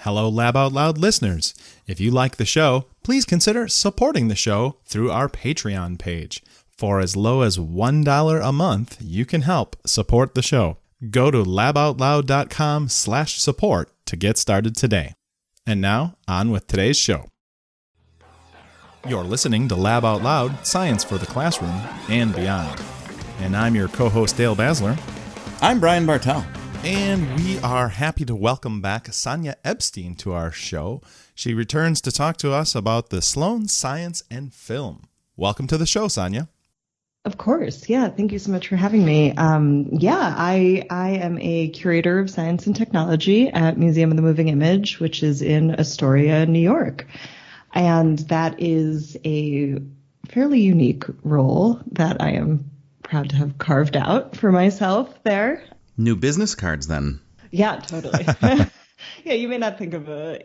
Hello, Lab Out Loud listeners. If you like the show, please consider supporting the show through our Patreon page. For as low as $1 a month, you can help support the show. Go to laboutloud.com/support to get started today. And now, on with today's show. You're listening to Lab Out Loud, Science for the Classroom and Beyond. And I'm your co-host, Dale Basler. I'm Brian Bartel. And we are happy to welcome back Sonia Epstein to our show. She returns to talk to us about the Sloan Science and Film. Welcome to the show, Sonia. Of course. Yeah. Thank you so much for having me. I am a curator of science and technology at Museum of the Moving Image, which is in Astoria, New York. And that is a fairly unique role that I am proud to have carved out for myself there. New business cards, then. Yeah, totally. Yeah, you may not think of a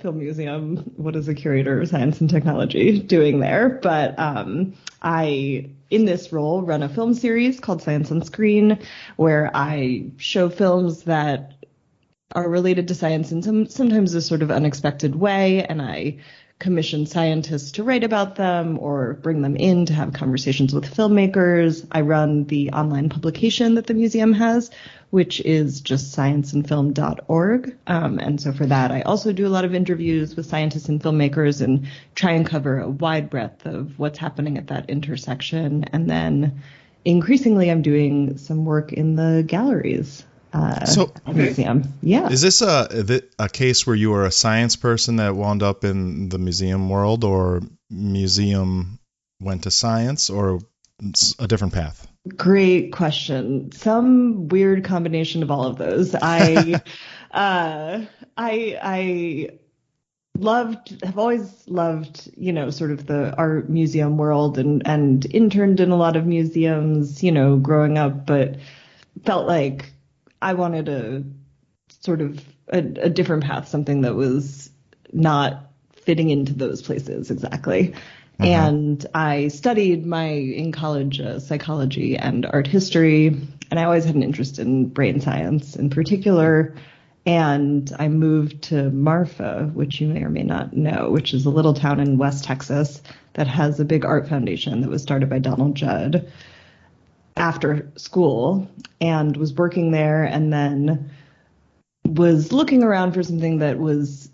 film museum. What is a curator of science and technology doing there? But I, in this role, run a film series called Science on Screen, where I show films that are related to science in sometimes a sort of unexpected way, and I commission scientists to write about them or bring them in to have conversations with filmmakers. I run the online publication that the museum has, which is just scienceandfilm.org. And so for that, I also do a lot of interviews with scientists and filmmakers and try and cover a wide breadth of what's happening at that intersection. And then increasingly, I'm doing some work in the galleries. Museum. Yeah. Is this a case where you were a science person that wound up in the museum world, or museum went to science, or a different path? Great question. Some weird combination of all of those. I have always loved, sort of the art museum world and interned in a lot of museums, growing up, but felt like I wanted a sort of a different path, something that was not fitting into those places exactly. Mm-hmm. And I studied in college psychology and art history, and I always had an interest in brain science in particular. And I moved to Marfa, which you may or may not know, which is a little town in West Texas that has a big art foundation that was started by Donald Judd after school, and was working there, and then was looking around for something that was,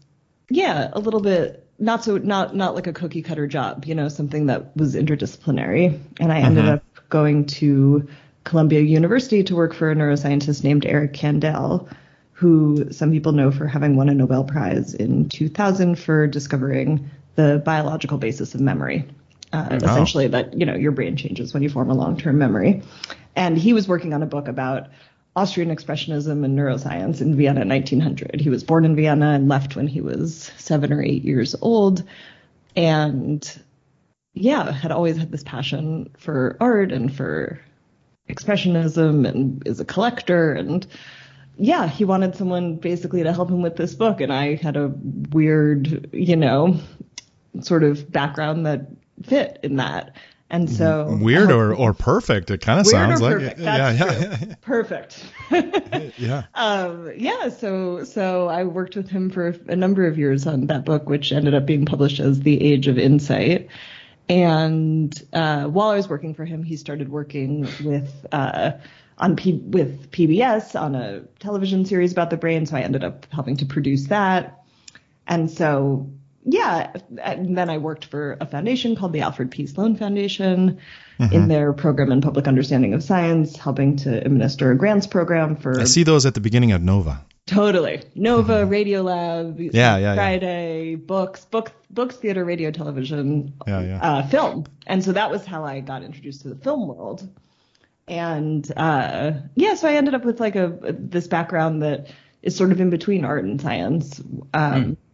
a little bit not like a cookie cutter job, something that was interdisciplinary. And I ended up going to Columbia University to work for a neuroscientist named Eric Kandel, who some people know for having won a Nobel Prize in 2000 for discovering the biological basis of memory. Essentially that, your brain changes when you form a long-term memory. And he was working on a book about Austrian expressionism and neuroscience in Vienna in 1900. He was born in Vienna and left when he was 7 or 8 years old. And had always had this passion for art and for expressionism, and is a collector. And he wanted someone basically to help him with this book. And I had a weird, sort of background that fit in that. And so weird or perfect, it kind of sounds like perfect. That's true. Perfect. So I worked with him for a number of years on that book, which ended up being published as The Age of Insight. And while I was working for him, he started working with PBS on a television series about the brain, so I ended up helping to produce that. And so and then I worked for a foundation called the Alfred P. Sloan Foundation in their program in public understanding of science, helping to administer a grants program for. I see those at the beginning of Nova. Totally. Nova, Radiolab, Friday, books, theater, radio, television, film. And so that was how I got introduced to the film world. And so I ended up with like this background that is sort of in between art and science.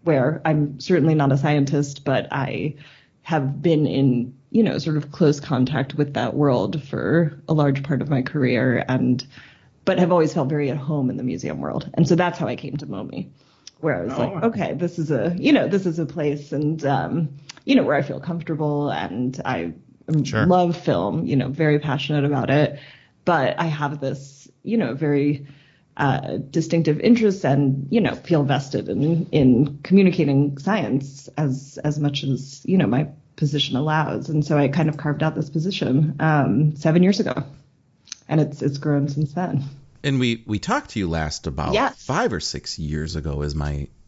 Where I'm certainly not a scientist, but I have been in, sort of close contact with that world for a large part of my career, but have always felt very at home in the museum world. And so that's how I came to MoMI, where I was like, okay, this is a place and, where I feel comfortable, and I love film, very passionate about it. But I have this, very distinctive interests and, feel vested in communicating science as much as, my position allows. And so I kind of carved out this position 7 years ago, and it's grown since then. And we talked to you last about 5 or 6 years ago,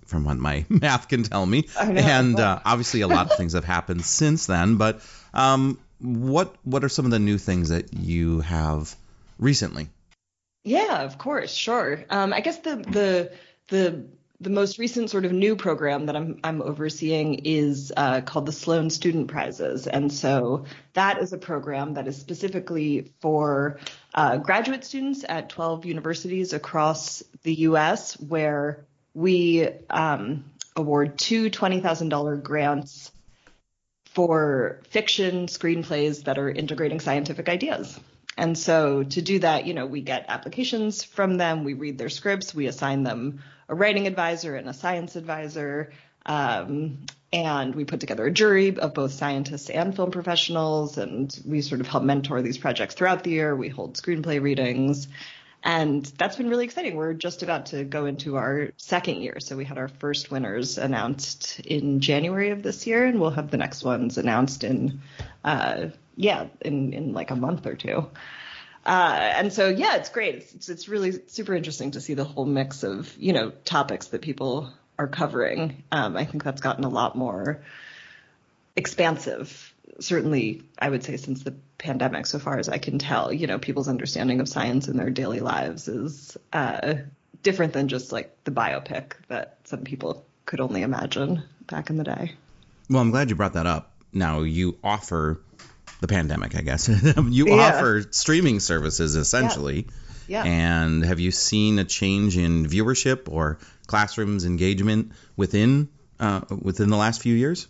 from what my math can tell me. I know. And obviously a lot of things have happened since then. But what are some of the new things that you have recently? Yeah, of course, sure. I guess the most recent sort of new program that I'm overseeing is called the Sloan Student Prizes, and so that is a program that is specifically for graduate students at 12 universities across the U.S., where we award two $20,000 grants for fiction screenplays that are integrating scientific ideas. And so to do that, we get applications from them, we read their scripts, we assign them a writing advisor and a science advisor, and we put together a jury of both scientists and film professionals, and we sort of help mentor these projects throughout the year. We hold screenplay readings, and that's been really exciting. We're just about to go into our second year. So we had our first winners announced in January of this year, and we'll have the next ones announced in like a month or two. And so, it's great. It's really super interesting to see the whole mix of, topics that people are covering. I think that's gotten a lot more expansive, certainly, I would say, since the pandemic, so far as I can tell. People's understanding of science in their daily lives is different than just like the biopic that some people could only imagine back in the day. Well, I'm glad you brought that up. Now, you offer the pandemic, I guess. You offer streaming services, essentially. Yeah. And have you seen a change in viewership or classrooms engagement within the last few years?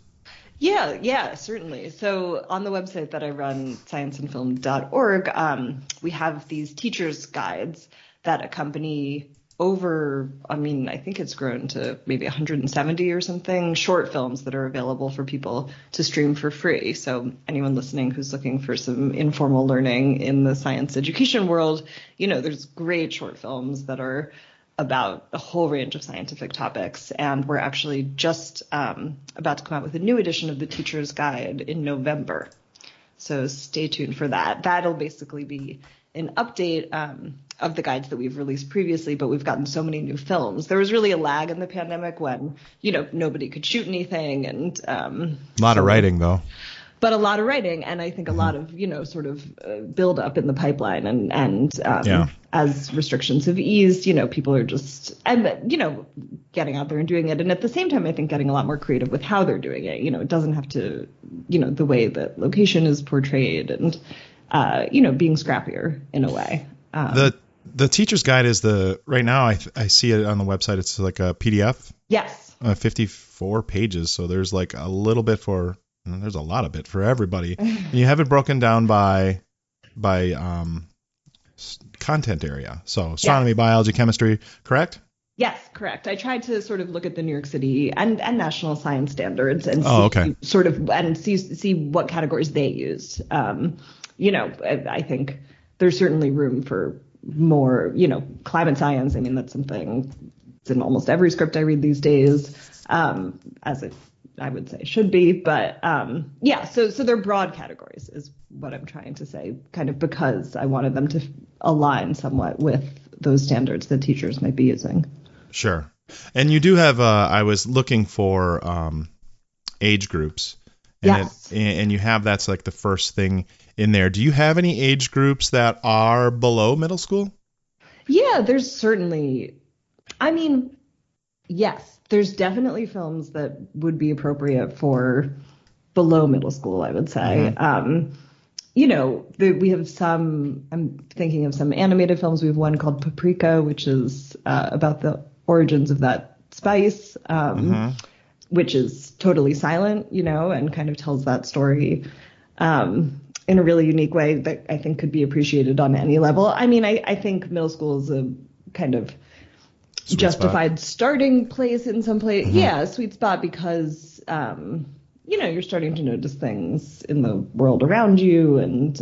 Yeah, certainly. So on the website that I run, scienceandfilm.org, we have these teachers' guides that accompany I think it's grown to maybe 170 or something short films that are available for people to stream for free. So anyone listening who's looking for some informal learning in the science education world, there's great short films that are about a whole range of scientific topics. And we're actually just about to come out with a new edition of the Teacher's Guide in November. So stay tuned for that. That'll basically be an update of the guides that we've released previously, but we've gotten so many new films. There was really a lag in the pandemic when, nobody could shoot anything. And a lot of writing, though. But a lot of writing, and I think a lot of, sort of build up in the pipeline. And as restrictions have eased, people are just, getting out there and doing it. And at the same time, I think getting a lot more creative with how they're doing it. It doesn't have to, the way that location is portrayed and, being scrappier in a way. The teacher's guide is right now I see it on the website. It's like a PDF. Yes. 54 pages. So there's like a little bit there's a lot of it for everybody. And you have it broken down by content area. So astronomy, biology, chemistry, correct? Yes, correct. I tried to sort of look at the New York City and national science standards and see what categories they used. I think there's certainly room for more, climate science. I mean, that's something that's in almost every script I read these days, as it, I would say, should be. But so they're broad categories is what I'm trying to say, kind of because I wanted them to align somewhat with those standards that teachers might be using. Sure. And you do have, I was looking for age groups. And yes. And you have, that's like the first thing in there. Do you have any age groups that are below middle school? Yeah, there's certainly, yes, there's definitely films that would be appropriate for below middle school, I would say. Mm-hmm. We have I'm thinking of some animated films. We have one called Paprika, which is about the origins of that spice, which is totally silent, and kind of tells that story in a really unique way that I think could be appreciated on any level. I think middle school is a kind of sweet justified spot. Starting place in some place. Mm-hmm. Yeah, a sweet spot because, you're starting to notice things in the world around you and,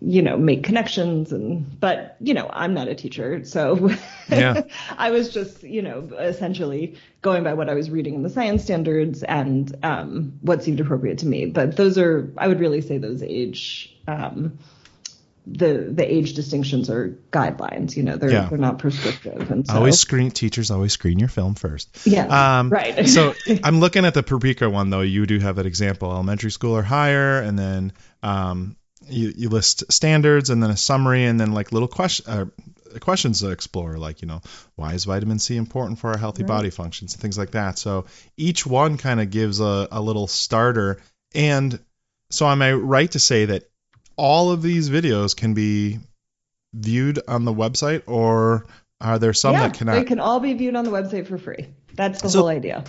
make connections. But I'm not a teacher, so Yeah. I was just, essentially going by what I was reading in the science standards and what seemed appropriate to me. But I would really say those age, the age distinctions are guidelines. They're not prescriptive. And so Teachers always screen your film first. Yeah, right. So I'm looking at the Paprika one, though. You do have that example, elementary school or higher, and then you list standards and then a summary and then like little questions to explore, like, why is vitamin C important for our healthy body functions and things like that. So each one kind of gives a little starter. And so am I right to say that all of these videos can be viewed on the website, or are there some that cannot? They can all be viewed on the website for free. That's the whole idea.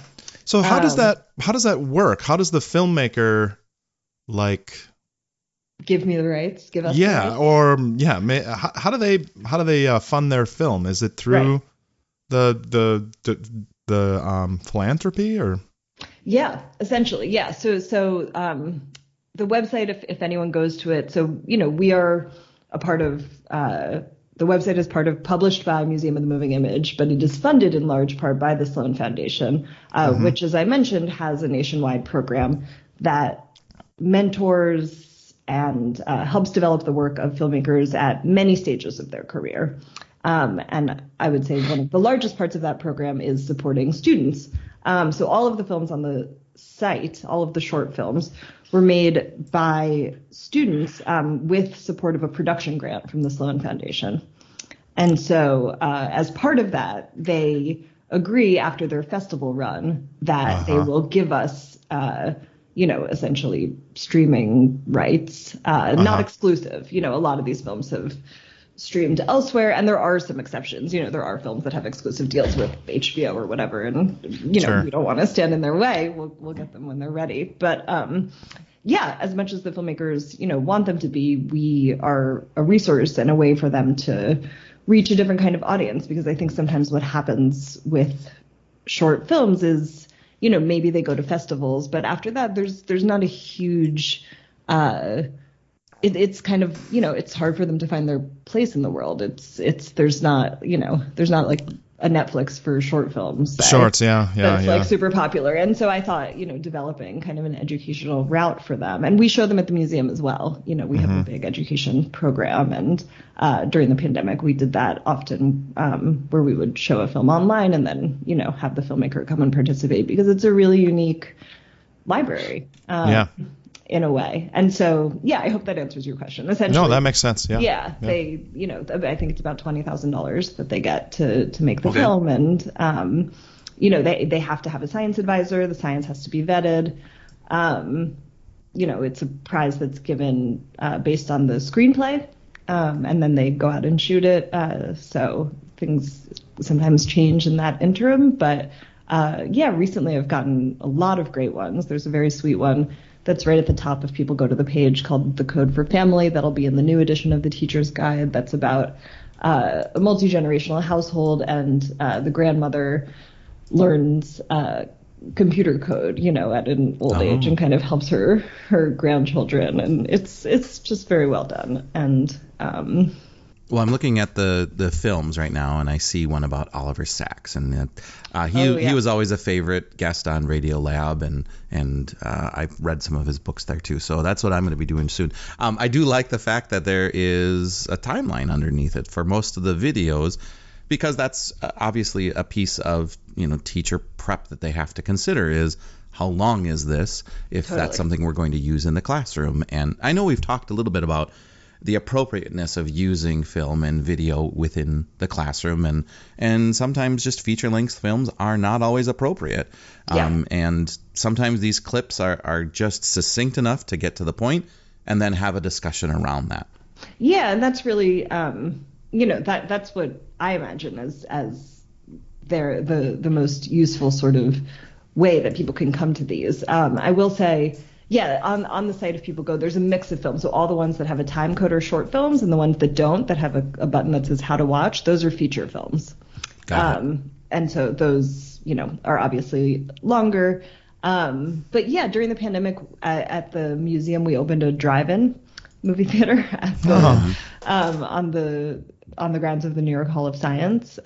So how does that work? How does the filmmaker give me the rights? Give us the rights? How do they fund their film? Is it through the philanthropy or? Yeah, essentially. Yeah. So the website, if anyone goes to it, so we are a part of the website is published by Museum of the Moving Image, but it is funded in large part by the Sloan Foundation, which, as I mentioned, has a nationwide program that mentors and helps develop the work of filmmakers at many stages of their career. And I would say one of the largest parts of that program is supporting students. So all of the films on the site, all of the short films, were made by students with support of a production grant from the Sloan Foundation. And so as part of that, they agree after their festival run that they will give us, essentially streaming rights, not exclusive. A lot of these films have streamed elsewhere, and there are some exceptions. There are films that have exclusive deals with HBO or whatever, and we don't want to stand in their way. We'll get them when they're ready. But as much as the filmmakers want them to be, we are a resource and a way for them to reach a different kind of audience, because I think sometimes what happens with short films is maybe they go to festivals, but after that there's not a huge it's kind of, it's hard for them to find their place in the world. There's not like a Netflix for short films. Shorts, that's like super popular. And so I thought, developing kind of an educational route for them. And we show them at the museum as well. We have a big education program. And during the pandemic, we did that often where we would show a film online and then, have the filmmaker come and participate, because it's a really unique library. In a way. And so, I hope that answers your question. Essentially, no, that makes sense. Yeah. They, I think it's about $20,000 that they get to make the film. And, they have to have a science advisor. The science has to be vetted. It's a prize that's given based on the screenplay. And then they go out and shoot it. So things sometimes change in that interim. But, recently I've gotten a lot of great ones. There's a very sweet one that's right at the top if people go to the page, called The Code for Family. That'll be in the new edition of the Teacher's Guide. That's about a multi-generational household, and the grandmother learns computer code, at an old age, and kind of helps her grandchildren. And it's just very well done. And well, I'm looking at the films right now, and I see one about Oliver Sacks, and he was always a favorite guest on Radio Lab, and I've read some of his books there too. So that's what I'm going to be doing soon. I do like the fact that there is a timeline underneath it for most of the videos, because that's obviously a piece of teacher prep that they have to consider, is how long is this, if that's something we're going to use in the classroom. And I know we've talked a little bit about the appropriateness of using film and video within the classroom, and sometimes just feature-length films are not always appropriate. And sometimes these clips are just succinct enough to get to the point, and then have a discussion around that. Yeah, and that's really, that's what I imagine as the most useful sort of way that people can come to these. I will say, on the site, if people go, there's a mix of films. So all the ones that have a time code are short films, and the ones that don't, that have a button that says how to watch, those are feature films. Got it. And so those, are obviously longer. But during the pandemic at the museum, we opened a drive-in movie theater at on the grounds of the New York Hall of Science,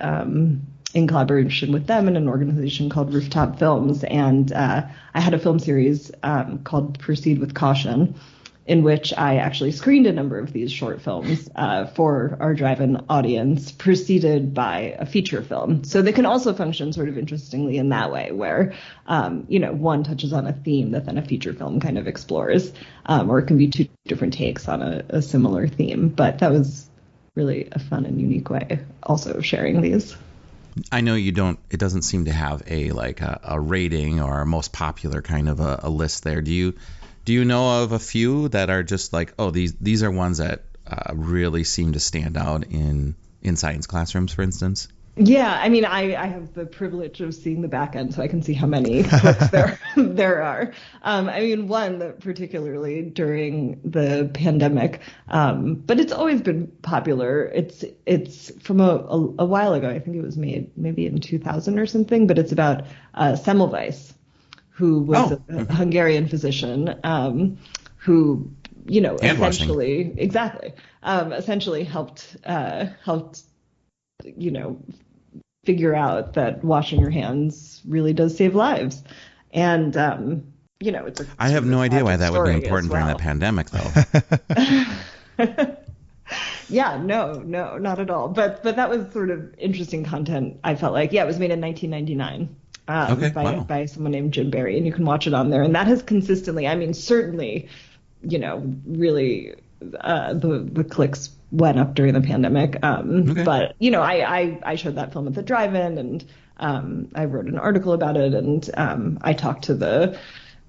in collaboration with them and an organization called Rooftop Films. And I had a film series called Proceed with Caution, in which I actually screened a number of these short films for our drive-in audience, preceded by a feature film. So they can also function sort of interestingly in that way, where, one touches on a theme that then a feature film kind of explores, or it can be two different takes on a similar theme. But that was really a fun and unique way also of sharing these. I know it doesn't seem to have a rating or a most popular kind of a list there. Do you know of a few that are just like, oh, these are ones that really seem to stand out in science classrooms, for instance? Yeah, I mean, I have the privilege of seeing the back end, so I can see how many clicks there are. I mean, one that particularly during the pandemic, but it's always been popular. It's from a while ago. I think it was made maybe in 2000 or something, but it's about Semmelweis, who was a Hungarian physician, who, essentially helped figure out that washing your hands really does save lives. And, it's I have no idea why that would be important during that pandemic, though. Yeah, no, not at all. But that was sort of interesting content, I felt like. Yeah, it was made in 1999. By someone named Jim Barry, and you can watch it on there. And that has consistently, I mean, certainly, really the clicks went up during the pandemic. But, I showed that film at the drive-in, and I wrote an article about it, and I talked to the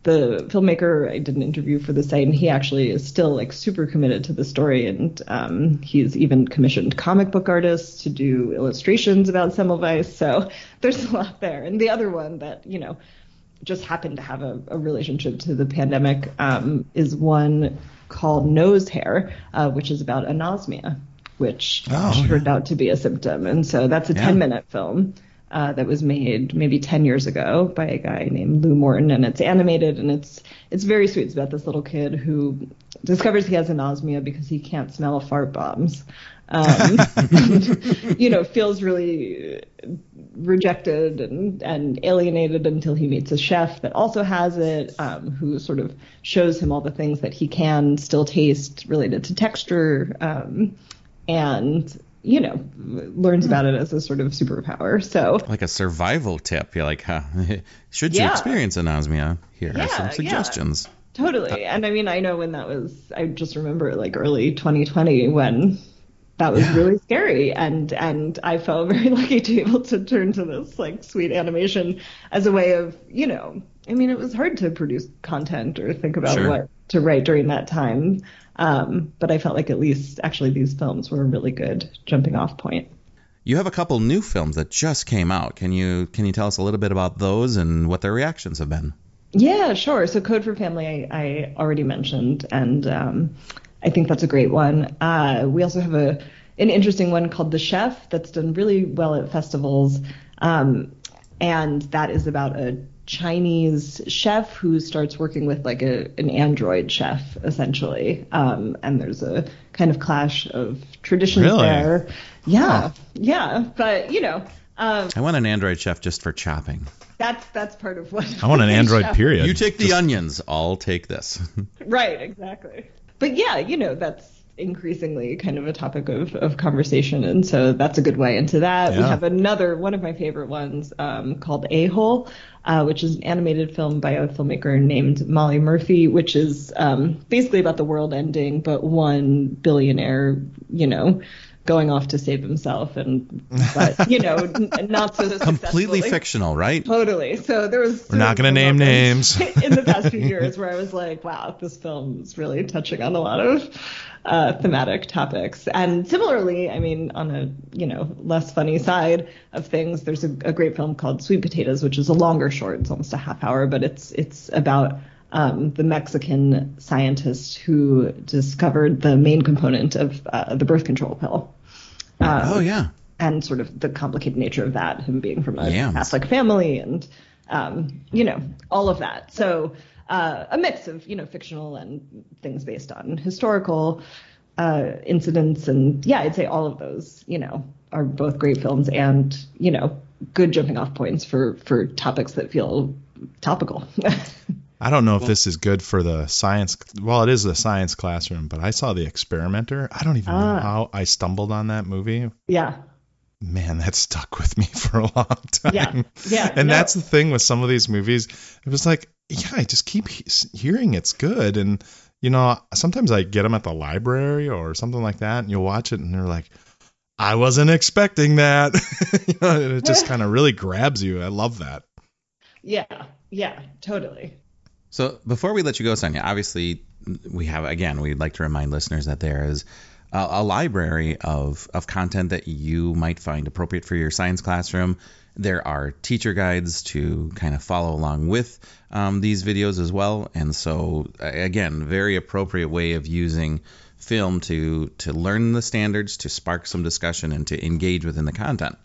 filmmaker. I did an interview for the site, and he actually is still super committed to the story, and he's even commissioned comic book artists to do illustrations about Semmelweis. So there's a lot there. And the other one that just happened to have a relationship to the pandemic is one called Nose Hair, which is about anosmia, which turned out to be a symptom. And so that's a 10-minute film that was made maybe 10 years ago by a guy named Lou Morton, and it's animated, and it's very sweet. It's about this little kid who discovers he has anosmia because he can't smell fart bombs. Feels really rejected and alienated until he meets a chef that also has it, who sort of shows him all the things that he can still taste related to texture, and learns about it as a sort of superpower. So like a survival tip. You're like, should you experience anosmia? Here are some suggestions. Yeah, totally. And I mean, I know when that was, I just remember early 2020 when that was really scary. And I felt very lucky to be able to turn to this sweet animation as a way of, I mean, it was hard to produce content or think about what to write during that time. But I felt like at least actually these films were a really good jumping off point. You have a couple new films that just came out. Can you tell us a little bit about those and what their reactions have been? Yeah, sure. So Code for Family, I already mentioned, and I think that's a great one. We also have an interesting one called The Chef that's done really well at festivals, and that is about a Chinese chef who starts working with an android chef, essentially. And there's a kind of clash of traditions there. Yeah. But, I want an android chef just for chopping. That's part of what I want an android chef. Period. You take the onions, I'll take this. Right, exactly. But yeah, that's increasingly kind of a topic of conversation, and so that's a good way into that. We have one of my favorite ones called A-Hole, which is an animated film by a filmmaker named Molly Murphy, which is basically about the world ending, but one billionaire, going off to save himself, but not so completely fictional, right? Totally. So there was. We're not going to name names. In the past few years, where I was like, wow, this film is really touching on a lot of thematic topics. And similarly, I mean, on a less funny side of things, there's a great film called Sweet Potatoes, which is a longer short. It's almost a half hour, but it's about the Mexican scientist who discovered the main component of the birth control pill. And sort of the complicated nature of that, him being from a Catholic family and all of that. So a mix of, fictional and things based on historical incidents. And yeah, I'd say all of those, are both great films and, good jumping off points for topics that feel topical. I don't know if this is good for the science. Well, it is the science classroom, but I saw The Experimenter. I don't even know how I stumbled on that movie. Yeah. Man, that stuck with me for a long time. Yeah. And that's the thing with some of these movies. It was like, yeah, I just keep hearing it's good. And, sometimes I get them at the library or something like that, and you'll watch it and they're like, I wasn't expecting that. And it just kind of really grabs you. I love that. Yeah, totally. So before we let you go, Sonia, obviously we'd like to remind listeners that there is a library of content that you might find appropriate for your science classroom. There are teacher guides to kind of follow along with these videos as well. And so, again, very appropriate way of using film to learn the standards, to spark some discussion, and to engage within the content.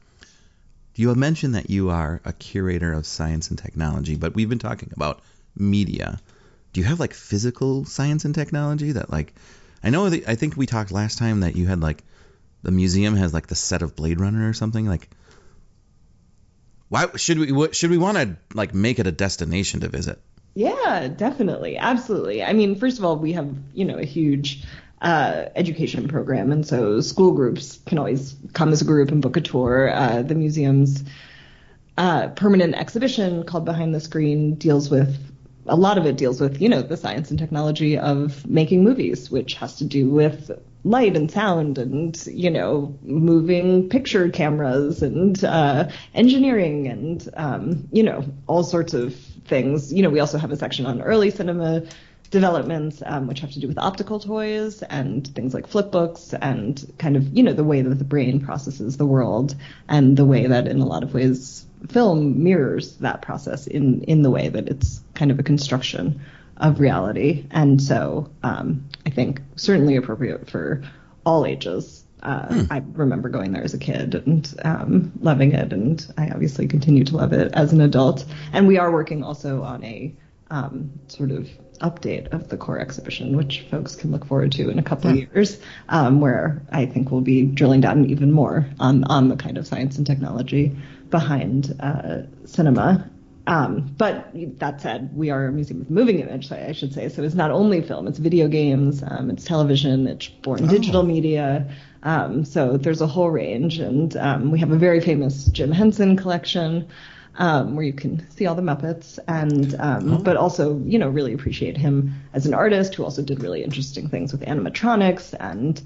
You have mentioned that you are a curator of science and technology, but we've been talking about media. Do you have like physical science and technology that like, I think we talked last time that you had like the museum has like the set of Blade Runner or something. Like, why should we want to like make it a destination to visit? Yeah, definitely. Absolutely. I mean, first of all, we have, a huge education program. And so school groups can always come as a group and book a tour. The museum's permanent exhibition called Behind the Screen deals with the science and technology of making movies, which has to do with light and sound and, moving picture cameras and engineering and, all sorts of things. We also have a section on early cinema developments, which have to do with optical toys and things like flip books and kind of, the way that the brain processes the world and the way that in a lot of ways film mirrors that process in the way that it's kind of a construction of reality. And so I think certainly appropriate for all ages. I remember going there as a kid and loving it, and I obviously continue to love it as an adult. And we are working also on a sort of update of the core exhibition, which folks can look forward to in a couple of years, where I think we'll be drilling down even more on the kind of science and technology behind cinema. But that said, we are a museum of moving image, I should say. So it's not only film, it's video games, it's television, it's born digital media. So there's a whole range. And we have a very famous Jim Henson collection, where you can see all the Muppets and but also, really appreciate him as an artist who also did really interesting things with animatronics. And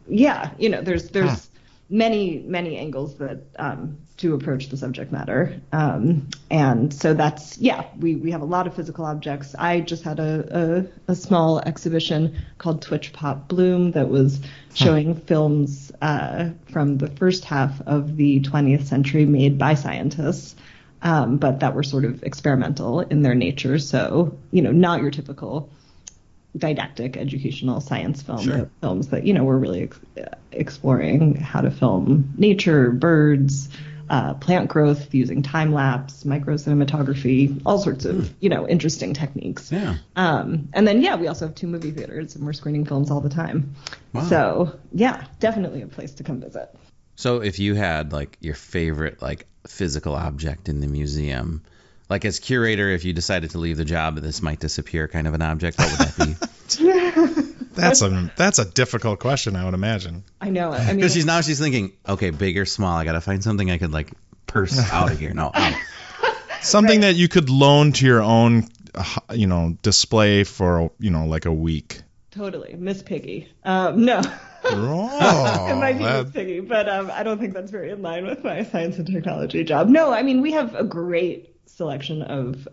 there's many angles that to approach the subject matter. And so that's, we have a lot of physical objects. I just had a small exhibition called Twitch Pop Bloom that was showing films from the first half of the 20th century made by scientists, but that were sort of experimental in their nature. So, not your typical didactic educational science film, but films that, were really exploring how to film nature, birds, plant growth using time lapse, micro cinematography, all sorts of, interesting techniques. Yeah. And then, we also have 2 movie theaters and we're screening films all the time. Wow. So definitely a place to come visit. So if you had like your favorite like physical object in the museum, like as curator, if you decided to leave the job, this might disappear kind of an object, what would that be? That's a difficult question, I would imagine. I know. I mean, because she's thinking, okay, big or small, I got to find something I could like purse out of here. No. Something that you could loan to your own, display for, like a week. Totally. Miss Piggy. No. Oh, it might be Miss Piggy, but I don't think that's very in line with my science and technology job. No, I mean, we have a great selection of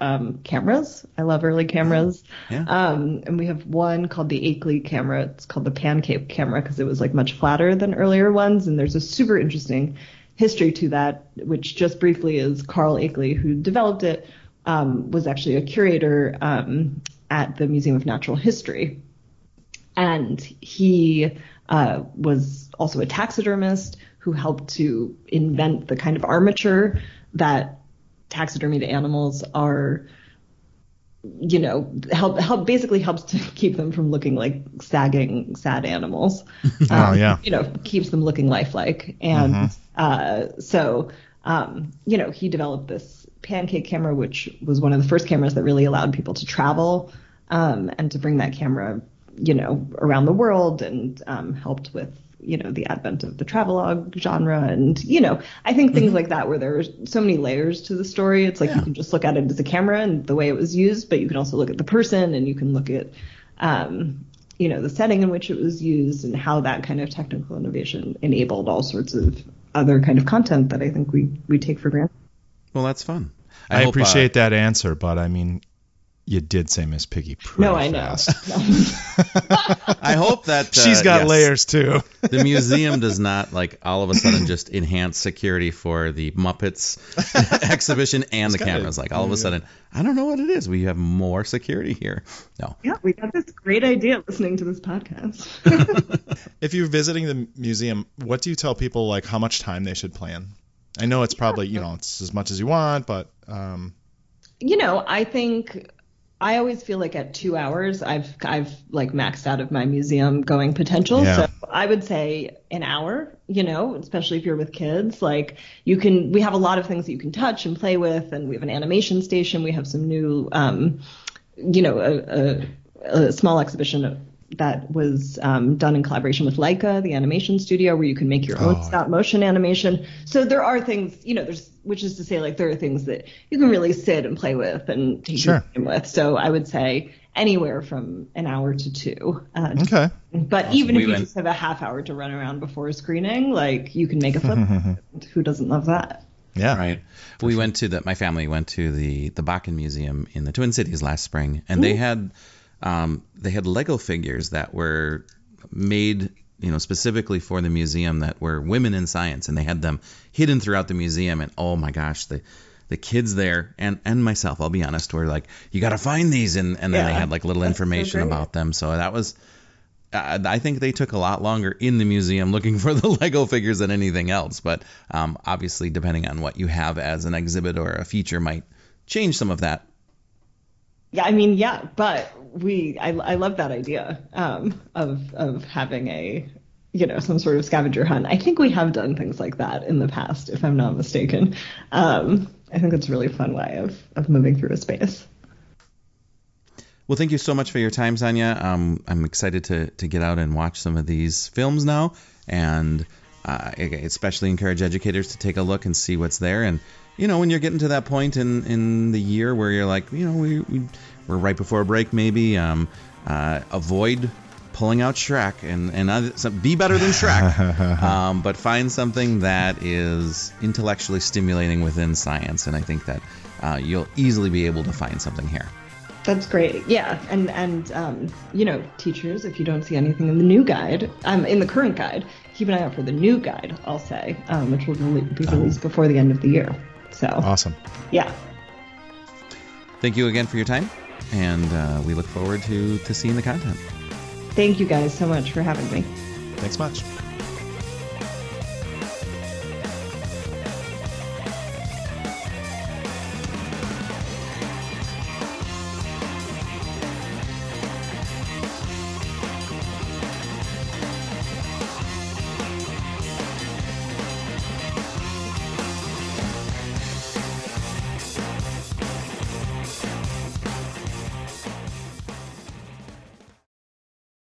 cameras. I love early cameras. And we have one called the Akeley camera. It's called the pancake camera because it was like much flatter than earlier ones. And there's a super interesting history to that, which just briefly is Carl Akeley, who developed it, was actually a curator at the Museum of Natural History. And he was also a taxidermist who helped to invent the kind of armature that taxidermied animals are, you know, basically helps to keep them from looking like sagging, sad animals. You know, keeps them looking lifelike. And so, you know, he developed this pancake camera, which was one of the first cameras that really allowed people to travel and to bring that camera, you know, around the world, and helped with, you know, the advent of the travelogue genre. And, you know, I think things like that, where there are so many layers to the story. It's like you can just look at it as a camera and the way it was used, but you can also look at the person, and you can look at, you know, the setting in which it was used, and how that kind of technical innovation enabled all sorts of other kind of content that I think we take for granted. Well, that's fun. I appreciate that answer, but I mean, you did say Miss Piggy pretty fast. No, I know. I hope that she's got layers too. The museum does not, like, all of a sudden just enhance security for the Muppets exhibition and the cameras. Like, all of a sudden, I don't know what it is. We have more security here. No. Yeah, we got this great idea listening to this podcast. If you're visiting the museum, what do you tell people, like, how much time they should plan? I know it's probably, you know, it's as much as you want, but you know, I think I always feel like at 2 hours, I've like maxed out of my museum going potential. Yeah. So I would say an hour, you know, especially if you're with kids. Like, we have a lot of things that you can touch and play with, and we have an animation station. We have some new, you know, a small exhibition that was done in collaboration with Leica, the animation studio, where you can make your own stop motion animation. So there are things, you know, which is to say, like, there are things that you can really sit and play with and take your time with. So I would say anywhere from an hour to 2. Okay. But even if you just have a half hour to run around before a screening, like, you can make a flip. Who doesn't love that? Yeah. Right. We went to my family went to the Bakken Museum in the Twin Cities last spring, and they had Lego figures that were made, you know, specifically for the museum, that were women in science, and they had them hidden throughout the museum. And oh my gosh, the kids there and myself, I'll be honest, were like, you got to find these, and then they had like little information about them. So that was, I think they took a lot longer in the museum looking for the Lego figures than anything else. But obviously, depending on what you have as an exhibit or a feature, might change some of that. Yeah, I mean, yeah, but I love that idea of having a, you know, some sort of scavenger hunt. I think we have done things like that in the past, if I'm not mistaken. I think it's a really fun way of moving through a space. Well, thank you so much for your time, Sonia. I'm excited to get out and watch some of these films now, and I especially encourage educators to take a look and see what's there. And, you know, when you're getting to that point in the year where you're like, you know, we're right before a break, maybe avoid pulling out Shrek and be better than Shrek, but find something that is intellectually stimulating within science. And I think that you'll easily be able to find something here. That's great. Yeah. And you know, teachers, if you don't see anything in the new guide, in the current guide, keep an eye out for the new guide, I'll say, which will be released before the end of the year. So awesome. Yeah. Thank you again for your time, and we look forward to seeing the content. Thank you guys so much for having me. Thanks much.